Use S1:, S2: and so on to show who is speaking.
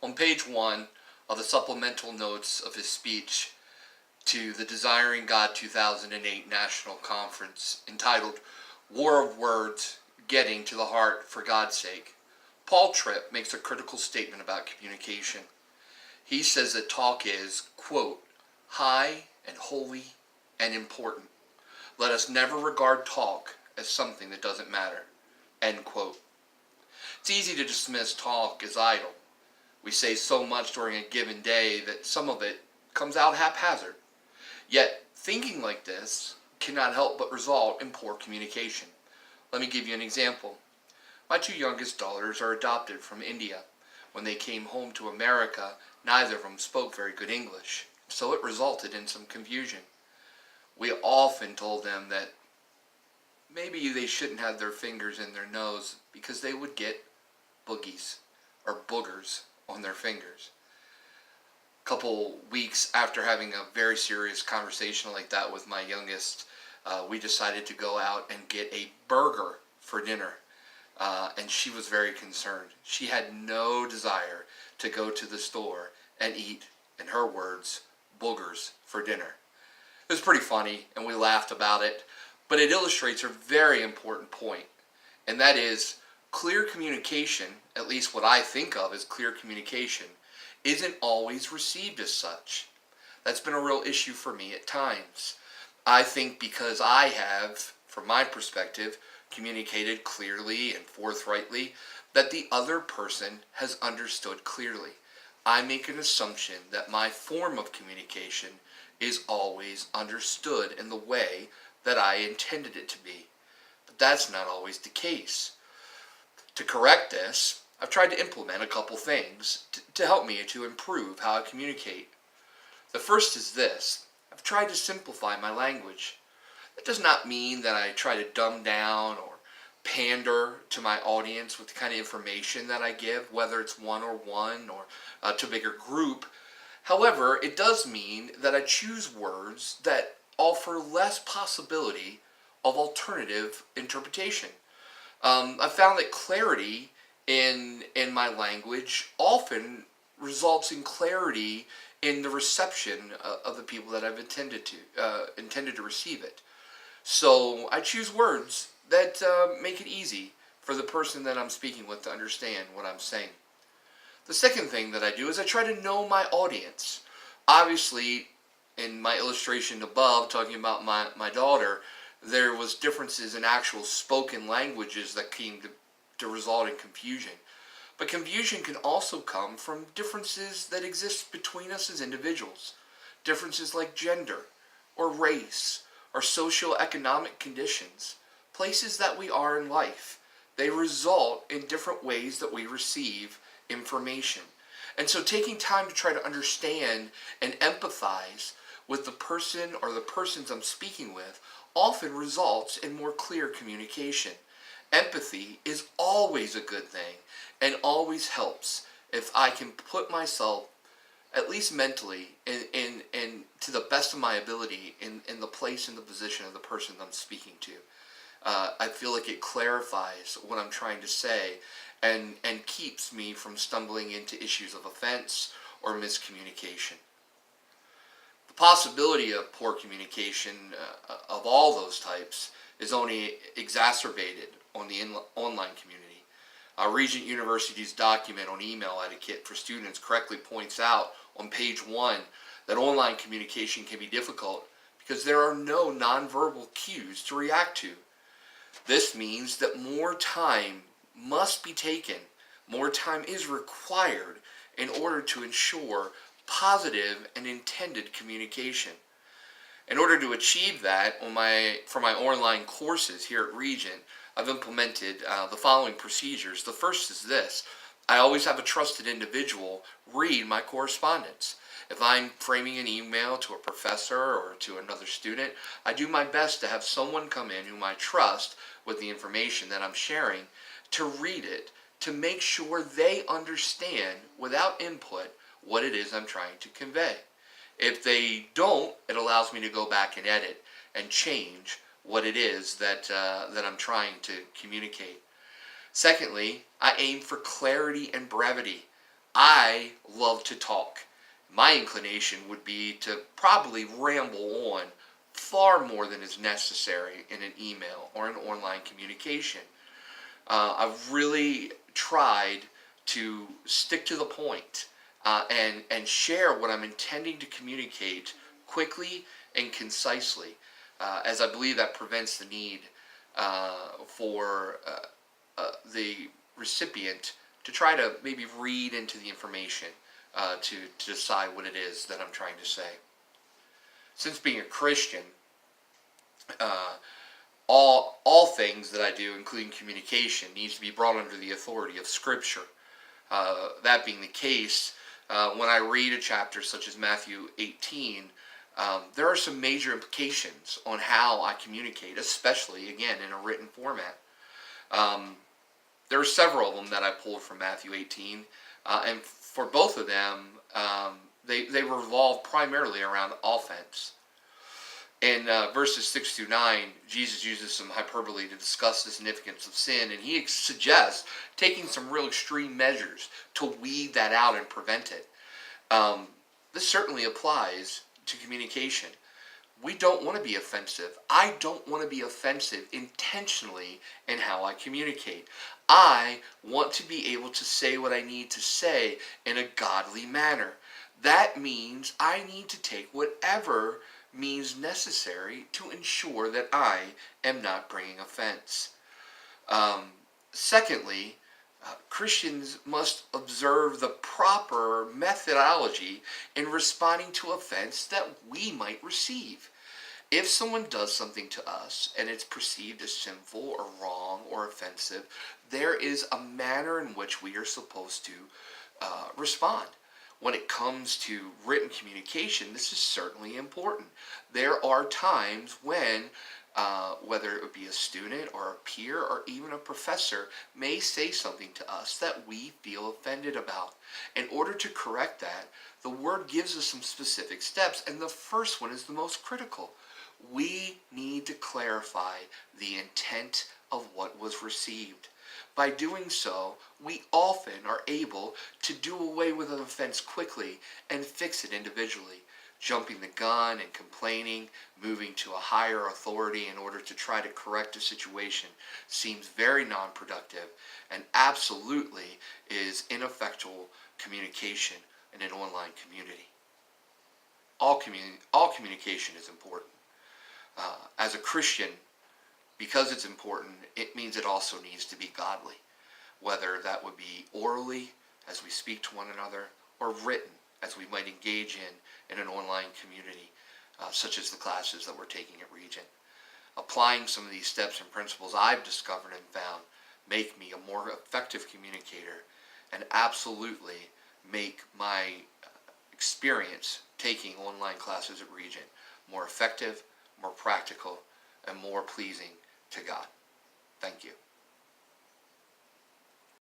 S1: On page 1 of the supplemental notes of his speech to the Desiring God 2008 National Conference entitled War of Words, Getting to the Heart for God's Sake, Paul Tripp makes a critical statement about communication. He says that talk is, quote, high and holy and important. Let us never regard talk as something that doesn't matter, end quote. It's easy to dismiss talk as idle. We say so much during a given day that some of it comes out haphazard. Yet, thinking like this cannot help but result in poor communication. Let me give you an example. My 2 youngest daughters are adopted from India. When they came home to America, neither of them spoke very good English, so it resulted in some confusion. We often told them that maybe they shouldn't have their fingers in their nose because they would get boogies or boogers on their fingers. A couple weeks after having a very serious conversation like that with my youngest, we decided to go out and get a burger for dinner. And she was very concerned. She had no desire to go to the store and eat, in her words, boogers for dinner. It was pretty funny, and we laughed about it, but it illustrates a very important point, and that is clear communication, at least what I think of as clear communication, isn't always received as such. That's been a real issue for me at times. I think because I have, from my perspective, communicated clearly and forthrightly, that the other person has understood clearly. I make an assumption that my form of communication is always understood in the way that I intended it to be. But that's not always the case. To correct this, I've tried to implement a couple things to help me to improve how I communicate. The first is this. I've tried to simplify my language. That does not mean that I try to dumb down or pander to my audience with the kind of information that I give, whether it's one-on-one or to a bigger group. However, it does mean that I choose words that offer less possibility of alternative interpretation. I've found that clarity in my language often results in clarity in the reception of the people that I've intended to receive it. So I choose words that make it easy for the person that I'm speaking with to understand what I'm saying. The second thing that I do is I try to know my audience. Obviously, in my illustration above, talking about my daughter, there was differences in actual spoken languages that came to result in confusion. But confusion can also come from differences that exist between us as individuals. Differences like gender, or race, or socioeconomic conditions, places that we are in life. They result in different ways that we receive information. And so taking time to try to understand and empathize with the person or the persons I'm speaking with often results in more clear communication. Empathy is always a good thing and always helps if I can put myself, at least mentally, and to the best of my ability, in the place and the position of the person I'm speaking to. I feel like it clarifies what I'm trying to say and keeps me from stumbling into issues of offense or miscommunication. The possibility of poor communication of all those types is only exacerbated on the online community. Regent University's document on email etiquette for students correctly points out on page 1 that online communication can be difficult because there are no nonverbal cues to react to. This means that more time must be taken, more time is required in order to ensure positive and intended communication. In order to achieve that, for my online courses here at Regent, I've implemented the following procedures. The first is this. I always have a trusted individual read my correspondence. If I'm framing an email to a professor or to another student, I do my best to have someone come in whom I trust with the information that I'm sharing to read it, to make sure they understand without input what it is I'm trying to convey. If they don't, it allows me to go back and edit and change what it is that I'm trying to communicate. Secondly, I aim for clarity and brevity. I love to talk. My inclination would be to probably ramble on far more than is necessary in an email or an online communication. I've really tried to stick to the point and share what I'm intending to communicate quickly and concisely, as I believe that prevents the need for the recipient to try to maybe read into the information to decide what it is that I'm trying to say. Since being a Christian, uh, all things that I do, including communication, needs to be brought under the authority of Scripture. That being the case, when I read a chapter such as Matthew 18, there are some major implications on how I communicate, especially, again, in a written format. There are several of them that I pulled from Matthew 18, and for both of them, they revolve primarily around offense. In verses 6 through 9, Jesus uses some hyperbole to discuss the significance of sin, and he suggests taking some real extreme measures to weed that out and prevent it. This certainly applies to communication. We don't want to be offensive. I don't want to be offensive intentionally in how I communicate. I want to be able to say what I need to say in a godly manner. That means I need to take whatever means necessary to ensure that I am not bringing offense. Secondly, Christians must observe the proper methodology in responding to offense that we might receive. If someone does something to us and it's perceived as sinful or wrong or offensive, there is a manner in which we are supposed to respond. When it comes to written communication, this is certainly important. There are times when, whether it would be a student or a peer or even a professor, may say something to us that we feel offended about. In order to correct that, the Word gives us some specific steps, and the first one is the most critical. We need to clarify the intent of what was received. By doing so, we often are able to do away with an offense quickly and fix it individually. Jumping the gun and complaining, moving to a higher authority in order to try to correct a situation seems very non-productive and absolutely is ineffectual communication in an online community. All communication is important. As a Christian, because it's important, it means it also needs to be godly, whether that would be orally as we speak to one another or written as we might engage in an online community, such as the classes that we're taking at Regent. Applying some of these steps and principles I've discovered and found make me a more effective communicator and absolutely make my experience taking online classes at Regent more effective, more practical, and more pleasing to God. Thank you.